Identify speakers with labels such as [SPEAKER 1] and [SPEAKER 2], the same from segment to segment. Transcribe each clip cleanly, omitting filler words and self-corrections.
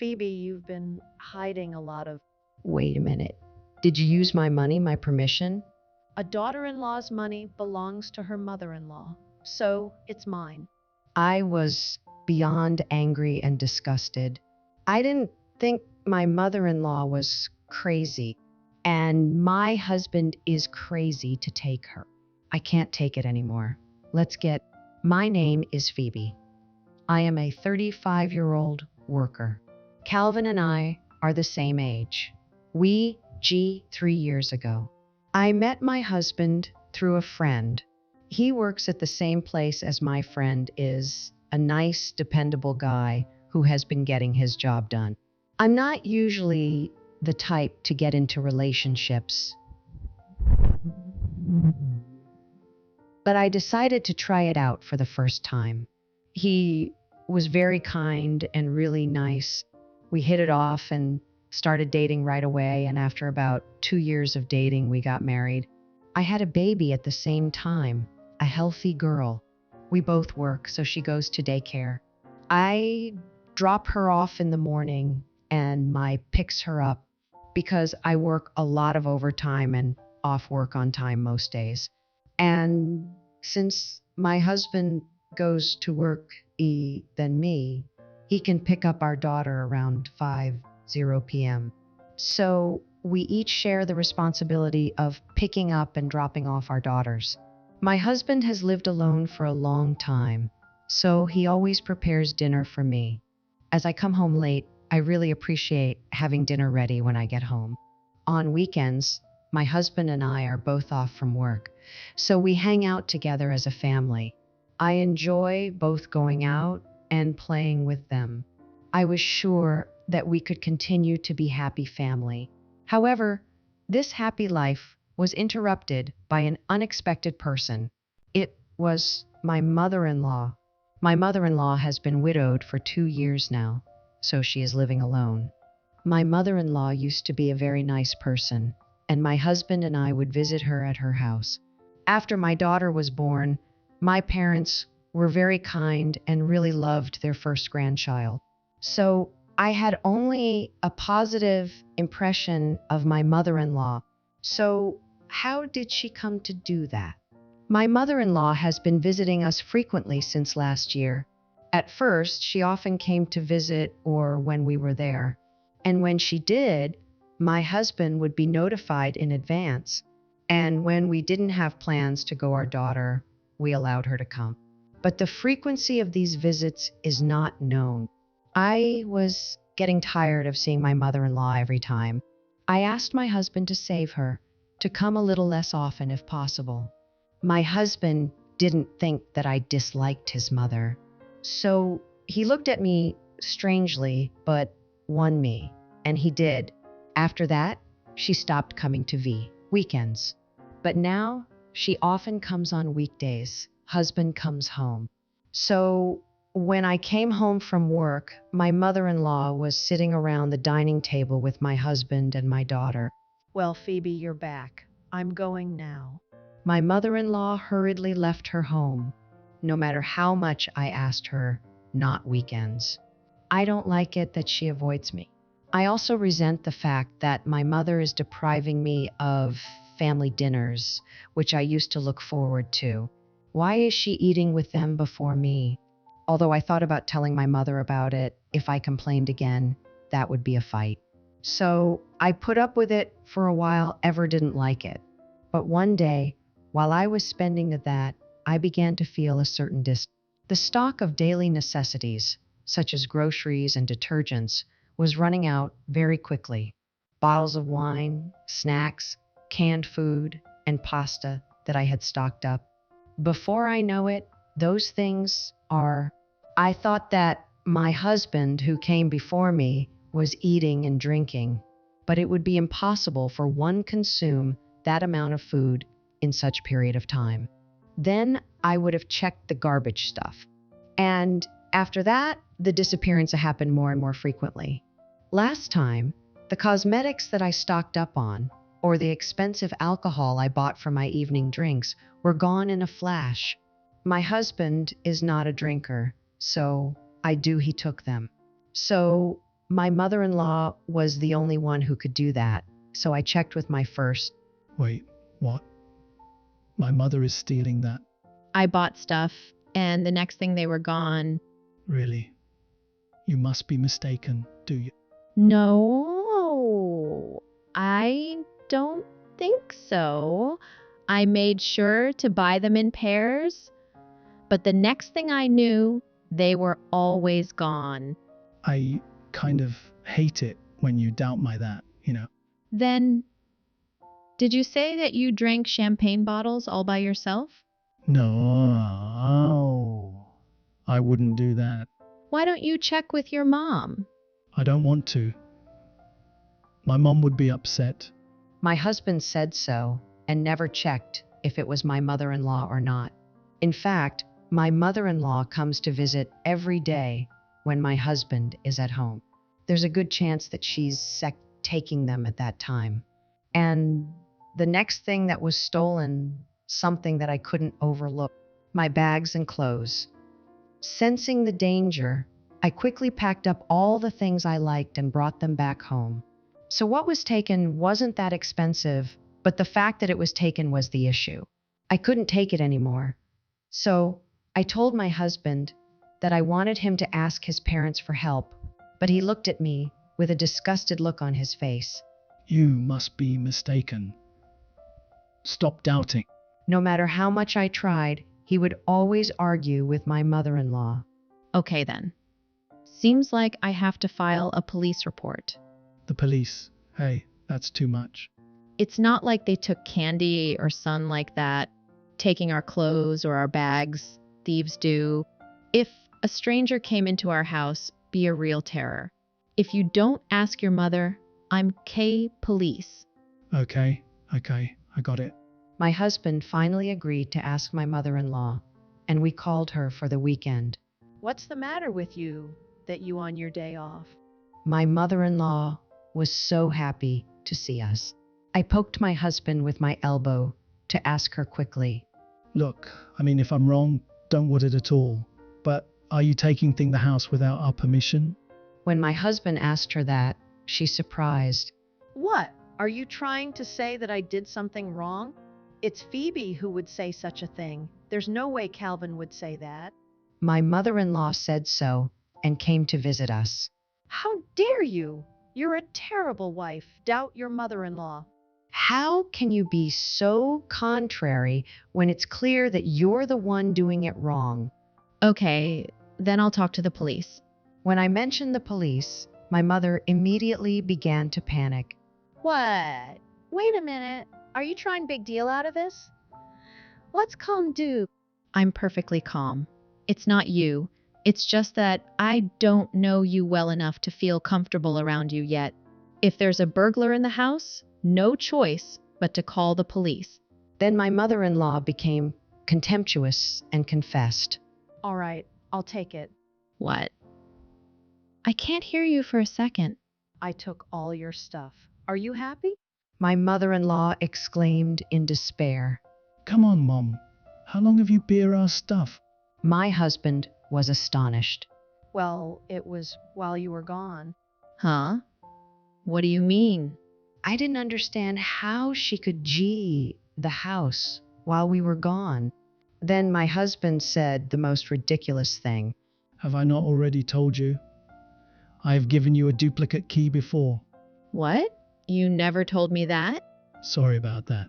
[SPEAKER 1] Phoebe, you've been hiding a lot of.
[SPEAKER 2] Wait a minute. Did you use my money, my permission?
[SPEAKER 1] A daughter in law's money belongs to her mother in law, so it's mine.
[SPEAKER 2] I was beyond angry and disgusted. I didn't think my mother in law was crazy, and my husband is crazy to take her. I can't take it anymore. Let's get. My name is Phoebe. I am a 35-year-old worker. Calvin and I are the same age. 3 years ago. I met my husband through a friend. He works at the same place as my friend is, a nice, dependable guy who has been getting his job done. I'm not usually the type to get into relationships, but I decided to try it out for the first time. He was very kind and really nice. We hit it off and started dating right away, and after about 2 years of dating, we got married. I had a baby at the same time, a healthy girl. We both work, so she goes to daycare. I drop her off in the morning, and my picks her up because I work a lot of overtime and off work on time most days. And since my husband goes to work than me, he can pick up our daughter around 5:00 p.m. So we each share the responsibility of picking up and dropping off our daughters. My husband has lived alone for a long time, so he always prepares dinner for me. As I come home late, I really appreciate having dinner ready when I get home. On weekends, my husband and I are both off from work, so we hang out together as a family. I enjoy both going out and playing with them. I was sure that we could continue to be happy family. However, this happy life was interrupted by an unexpected person. It was my mother-in-law. My mother-in-law has been widowed for 2 years now, so she is living alone. My mother-in-law used to be a very nice person, and my husband and I would visit her at her house. After my daughter was born, my parents were very kind and really loved their first grandchild. So I had only a positive impression of my mother-in-law. So how did she come to do that? My mother-in-law has been visiting us frequently since last year. At first, she often came to visit or when we were there. And when she did, my husband would be notified in advance. And when we didn't have plans to go our daughter, we allowed her to come. But the frequency of these visits is not known. I was getting tired of seeing my mother-in-law every time. I asked my husband to save her, to come a little less often if possible. My husband didn't think that I disliked his mother. So he looked at me strangely, but won me, and he did. After that, she stopped coming to weekends. But now, she often comes on weekdays. Husband comes home. So when I came home from work, my mother-in-law was sitting around the dining table with my husband and my daughter.
[SPEAKER 1] Well, Phoebe, you're back. I'm going now.
[SPEAKER 2] My mother-in-law hurriedly left her home, no matter how much I asked her, not weekends. I don't like it that she avoids me. I also resent the fact that my mother is depriving me of family dinners, which I used to look forward to. Why is she eating with them before me? Although I thought about telling my mother about it, if I complained again, that would be a fight. So I put up with it for a while, ever didn't like it. But one day, while I was spending that, I began to feel a certain The stock of daily necessities, such as groceries and detergents, was running out very quickly. Bottles of wine, snacks, canned food, and pasta that I had stocked up. Before I know it, those things are. I thought that my husband, who came before me, was eating and drinking, but it would be impossible for one consume that amount of food in such period of time. Then I would have checked the garbage stuff. And after that, the disappearance happened more and more frequently. Last time, the cosmetics that I stocked up on, or the expensive alcohol I bought for my evening drinks, were gone in a flash. My husband is not a drinker, so he took them. So My mother-in-law was the only one who could do that, so I checked with my first.
[SPEAKER 3] Wait, what? My mother is stealing that?
[SPEAKER 4] I bought stuff, and the next thing they were gone.
[SPEAKER 3] Really? You must be mistaken, do you?
[SPEAKER 4] No, I don't think so. I made sure to buy them in pairs, but the next thing I knew, they were always gone.
[SPEAKER 3] I kind of hate it when you doubt my that.
[SPEAKER 4] Then, did you say that you drank champagne bottles all by yourself?
[SPEAKER 3] No, I wouldn't do that.
[SPEAKER 4] Why don't you check with your mom?
[SPEAKER 3] I don't want to. My mom would be upset.
[SPEAKER 2] My husband said so and never checked if it was my mother-in-law or not. In fact, my mother-in-law comes to visit every day when my husband is at home. There's a good chance that she's taking them at that time. And the next thing that was stolen, something that I couldn't overlook, my bags and clothes. Sensing the danger, I quickly packed up all the things I liked and brought them back home. So what was taken wasn't that expensive, but the fact that it was taken was the issue. I couldn't take it anymore. So I told my husband that I wanted him to ask his parents for help, but he looked at me with a disgusted look on his face.
[SPEAKER 3] You must be mistaken. Stop doubting.
[SPEAKER 2] No matter how much I tried, he would always argue with my mother-in-law.
[SPEAKER 4] Okay then. Seems like I have to file a police report.
[SPEAKER 3] The police. Hey, that's too much.
[SPEAKER 4] It's not like they took candy or sun like that, taking our clothes or our bags. Thieves do. If a stranger came into our house, be a real terror. If you don't ask your mother, I'm K police.
[SPEAKER 3] Okay, I got it.
[SPEAKER 2] My husband finally agreed to ask my mother-in-law, and we called her for the weekend.
[SPEAKER 1] What's the matter with you that you on your day off?
[SPEAKER 2] My mother-in-law was so happy to see us. I poked my husband with my elbow to ask her quickly.
[SPEAKER 3] Look, if I'm wrong, don't want it at all. But are you taking the house without our permission?
[SPEAKER 2] When my husband asked her that, she surprised.
[SPEAKER 1] What? Are you trying to say that I did something wrong? It's Phoebe who would say such a thing. There's no way Calvin would say that.
[SPEAKER 2] My mother-in-law said so and came to visit us.
[SPEAKER 1] How dare you? You're a terrible wife. Doubt your mother-in-law.
[SPEAKER 2] How can you be so contrary when it's clear that you're the one doing it wrong?
[SPEAKER 4] Okay, then I'll talk to the police.
[SPEAKER 2] When I mentioned the police, my mother immediately began to panic.
[SPEAKER 1] What? Wait a minute. Are you trying big deal out of this? Let's calm down.
[SPEAKER 4] I'm perfectly calm. It's not you. It's just that I don't know you well enough to feel comfortable around you yet. If there's a burglar in the house, no choice but to call the police.
[SPEAKER 2] Then my mother-in-law became contemptuous and confessed.
[SPEAKER 1] All right, I'll take it.
[SPEAKER 4] What? I can't hear you for a second.
[SPEAKER 1] I took all your stuff. Are you happy?
[SPEAKER 2] My mother-in-law exclaimed in despair.
[SPEAKER 3] Come on, Mom. How long have you been our stuff?
[SPEAKER 2] My husband was astonished.
[SPEAKER 1] Well, it was while you were gone.
[SPEAKER 4] Huh? What do you mean?
[SPEAKER 2] I didn't understand how she could G the house while we were gone. Then my husband said the most ridiculous thing.
[SPEAKER 3] Have I not already told you? I have given you a duplicate key before.
[SPEAKER 4] What? You never told me that?
[SPEAKER 3] Sorry about that.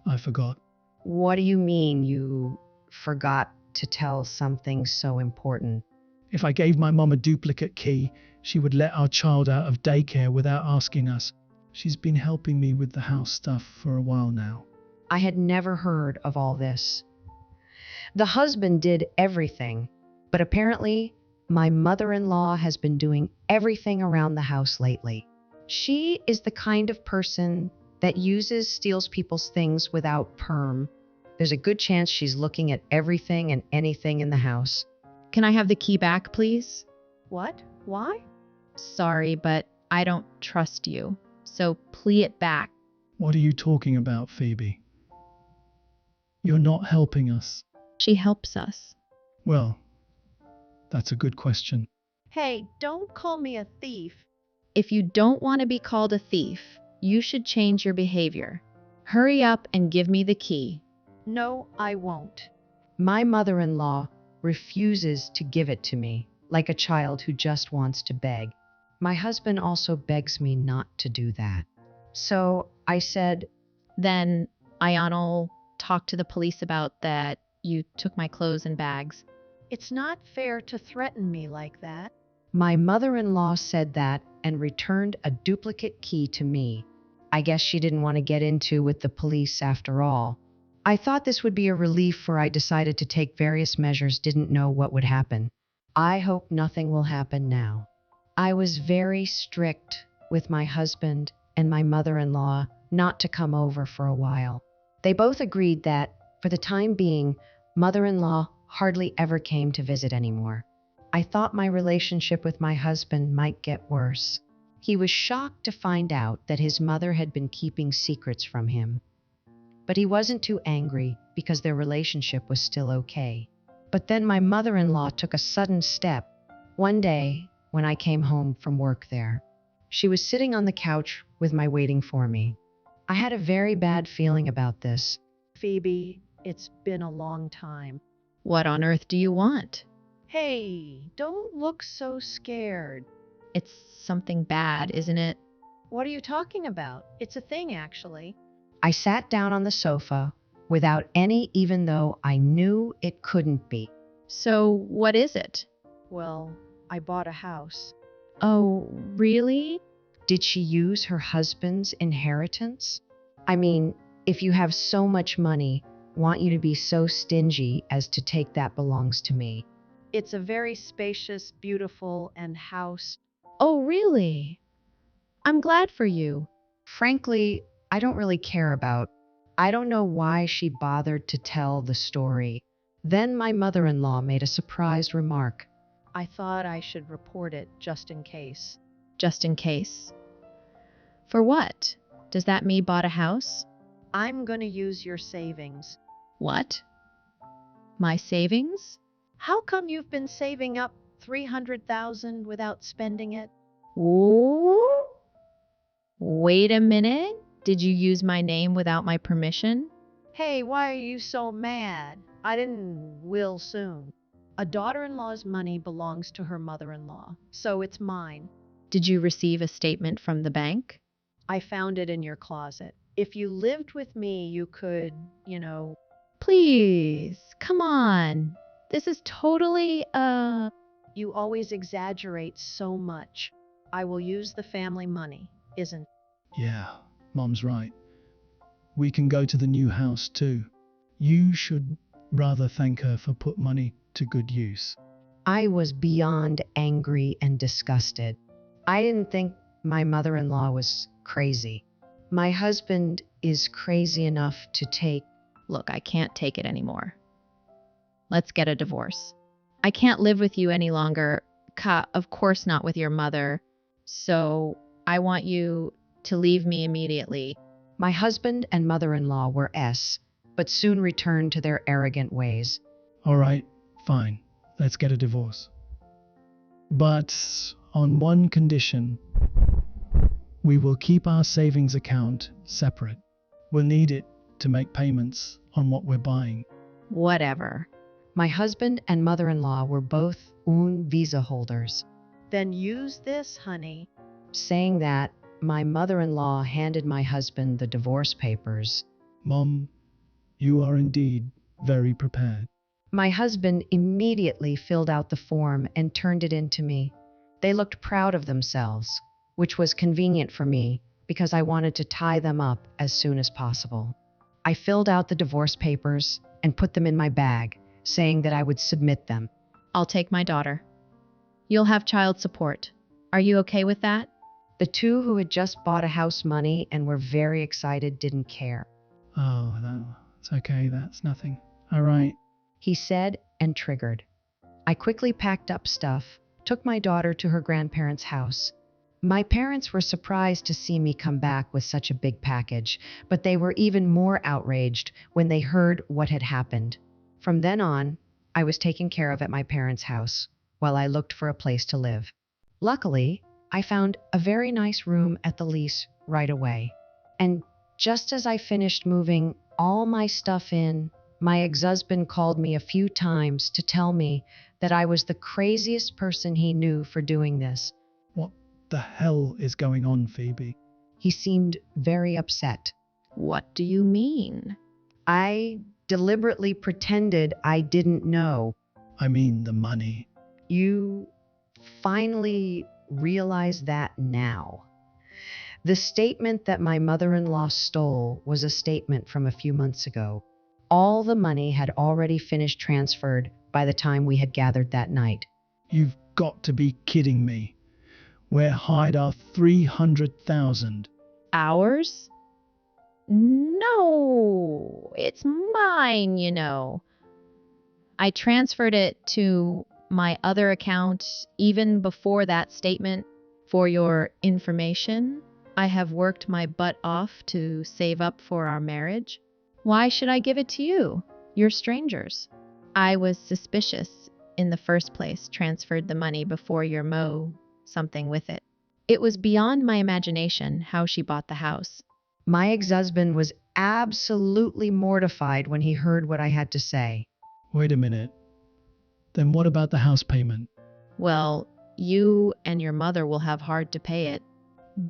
[SPEAKER 3] I forgot.
[SPEAKER 2] What do you mean you forgot to tell something so important?
[SPEAKER 3] If I gave my mom a duplicate key, she would let our child out of daycare without asking us. She's been helping me with the house stuff for a while now.
[SPEAKER 2] I had never heard of all this. The husband did everything, but apparently my mother-in-law has been doing everything around the house lately. She is the kind of person that steals people's things without perm. There's a good chance she's looking at everything and anything in the house.
[SPEAKER 4] Can I have the key back, please?
[SPEAKER 1] What? Why?
[SPEAKER 4] Sorry, but I don't trust you. So plea it back.
[SPEAKER 3] What are you talking about, Phoebe? You're not helping us.
[SPEAKER 4] She helps us.
[SPEAKER 3] Well, that's a good question.
[SPEAKER 1] Hey, don't call me a thief.
[SPEAKER 4] If you don't want to be called a thief, you should change your behavior. Hurry up and give me the key.
[SPEAKER 1] No, I won't.
[SPEAKER 2] My mother-in-law refuses to give it to me, like a child who just wants to beg. My husband also begs me not to do that. So I said,
[SPEAKER 4] Then Ayan'll talk to the police about that you took my clothes and bags.
[SPEAKER 1] It's not fair to threaten me like that.
[SPEAKER 2] my mother-in-law said that and returned a duplicate key to me. I guess she didn't want to get into with the police after all. I thought this would be a relief, for I decided to take various measures, didn't know what would happen. I hope nothing will happen now. I was very strict with my husband and my mother-in-law not to come over for a while. They both agreed that, for the time being, mother-in-law hardly ever came to visit anymore. I thought my relationship with my husband might get worse. He was shocked to find out that his mother had been keeping secrets from him. But he wasn't too angry because their relationship was still okay. But then my mother-in-law took a sudden step. One day, when I came home from work there, she was sitting on the couch with my waiting for me. I had a very bad feeling about this.
[SPEAKER 1] Phoebe, it's been a long time.
[SPEAKER 4] What on earth do you want?
[SPEAKER 1] Hey, don't look so scared.
[SPEAKER 4] It's something bad, isn't it?
[SPEAKER 1] What are you talking about? It's a thing, actually.
[SPEAKER 2] I sat down on the sofa without any, even though I knew it couldn't be.
[SPEAKER 4] So, what is it?
[SPEAKER 1] Well, I bought a house.
[SPEAKER 4] Oh, really?
[SPEAKER 2] Did she use her husband's inheritance? I mean, if you have so much money, want you to be so stingy as to take that belongs to me?
[SPEAKER 1] It's a very spacious, beautiful, and house.
[SPEAKER 4] Oh, really? I'm glad for you.
[SPEAKER 2] Frankly, I don't really care about. I don't know why she bothered to tell the story. Then my mother-in-law made a surprised remark.
[SPEAKER 1] I thought I should report it just in case.
[SPEAKER 4] Just in case. For what? Does that mean bought a house?
[SPEAKER 1] I'm gonna use your savings.
[SPEAKER 4] What? My savings?
[SPEAKER 1] How come you've been saving up $300,000 without spending it?
[SPEAKER 4] Ooh. Wait a minute. Did you use my name without my permission?
[SPEAKER 1] Hey, why are you so mad? I didn't will soon. A daughter-in-law's money belongs to her mother-in-law, so it's mine.
[SPEAKER 4] Did you receive a statement from the bank?
[SPEAKER 1] I found it in your closet. If you lived with me, you could,
[SPEAKER 4] Please, come on. This is totally,
[SPEAKER 1] You always exaggerate so much. I will use the family money, isn't?
[SPEAKER 3] Yeah, Mom's right. We can go to the new house too. You should rather thank her for put money to good use.
[SPEAKER 2] I was beyond angry and disgusted. I didn't think my mother-in-law was crazy. My husband is crazy enough to take.
[SPEAKER 4] Look, I can't take it anymore. Let's get a divorce. I can't live with you any longer. Of course not with your mother. So I want you to leave me immediately.
[SPEAKER 2] My husband and mother-in-law were but soon returned to their arrogant ways.
[SPEAKER 3] All right, fine. Let's get a divorce. But on one condition. We will keep our savings account separate. We'll need it to make payments on what we're buying.
[SPEAKER 4] Whatever.
[SPEAKER 2] My husband and mother-in-law were both visa holders.
[SPEAKER 1] Then use this, honey.
[SPEAKER 2] Saying that, my mother-in-law handed my husband the divorce papers.
[SPEAKER 3] Mom, you are indeed very prepared.
[SPEAKER 2] My husband immediately filled out the form and turned it in to me. They looked proud of themselves, which was convenient for me because I wanted to tie them up as soon as possible. I filled out the divorce papers and put them in my bag, saying that I would submit them.
[SPEAKER 4] I'll take my daughter. You'll have child support. Are you okay with that?
[SPEAKER 2] The two who had just bought a house money and were very excited didn't care.
[SPEAKER 3] Oh, that's okay. That's nothing. All right.
[SPEAKER 2] He said and triggered. I quickly packed up stuff, took my daughter to her grandparents' house. My parents were surprised to see me come back with such a big package, but they were even more outraged when they heard what had happened. From then on, I was taken care of at my parents' house. while I looked for a place to live. Luckily, I found a very nice room at the lease right away. And just as I finished moving all my stuff in, my ex-husband called me a few times to tell me that I was the craziest person he knew for doing this.
[SPEAKER 3] What the hell is going on, Phoebe?
[SPEAKER 2] He seemed very upset.
[SPEAKER 4] What do you mean?
[SPEAKER 2] I deliberately pretended I didn't know.
[SPEAKER 3] I mean the money.
[SPEAKER 2] You finally realize that now. The statement that my mother-in-law stole was a statement from a few months ago. All the money had already finished transferred by the time we had gathered that night.
[SPEAKER 3] You've got to be kidding me. Where hide our 300,000?
[SPEAKER 4] Ours? No, it's mine, you know. I transferred it to my other account even before that statement. For your information, I have worked my butt off to save up for our marriage. Why should I give it to you? You're strangers. I was suspicious in the first place, transferred the money before your Mo something with it. It was beyond my imagination how she bought the house.
[SPEAKER 2] My ex-husband was absolutely mortified when he heard what I had to say.
[SPEAKER 3] Wait a minute. Then what about the house payment?
[SPEAKER 4] Well, you and your mother will have hard to pay it.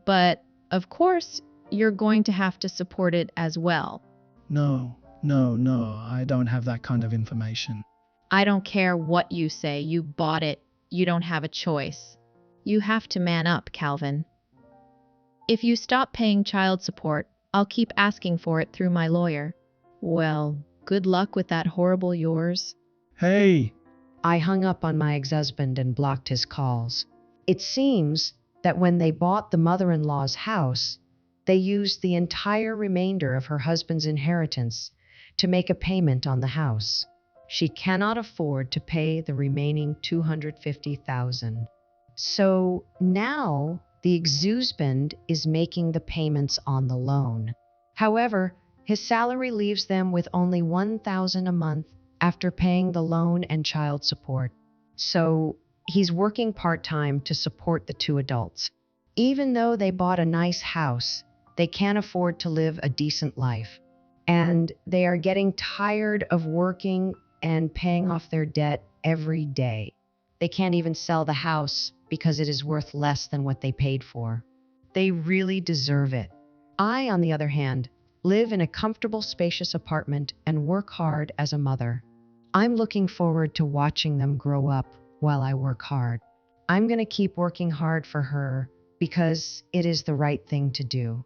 [SPEAKER 4] But, of course, you're going to have to support it as well.
[SPEAKER 3] No, I don't have that kind of information.
[SPEAKER 4] I don't care what you say. You bought it. You don't have a choice. You have to man up, Calvin. If you stop paying child support, I'll keep asking for it through my lawyer. Well, good luck with that horrible yours.
[SPEAKER 3] Hey!
[SPEAKER 2] I hung up on my ex-husband and blocked his calls. It seems that when they bought the mother-in-law's house, they used the entire remainder of her husband's inheritance to make a payment on the house. She cannot afford to pay the remaining $250,000. So now the ex-husband is making the payments on the loan. However, his salary leaves them with only $1,000 a month after paying the loan and child support. So he's working part-time to support the two adults. Even though they bought a nice house, they can't afford to live a decent life. And they are getting tired of working and paying off their debt every day. They can't even sell the house because it is worth less than what they paid for. They really deserve it. I, on the other hand, live in a comfortable, spacious apartment and work hard as a mother. I'm looking forward to watching them grow up while I work hard. I'm going to keep working hard for her because it is the right thing to do.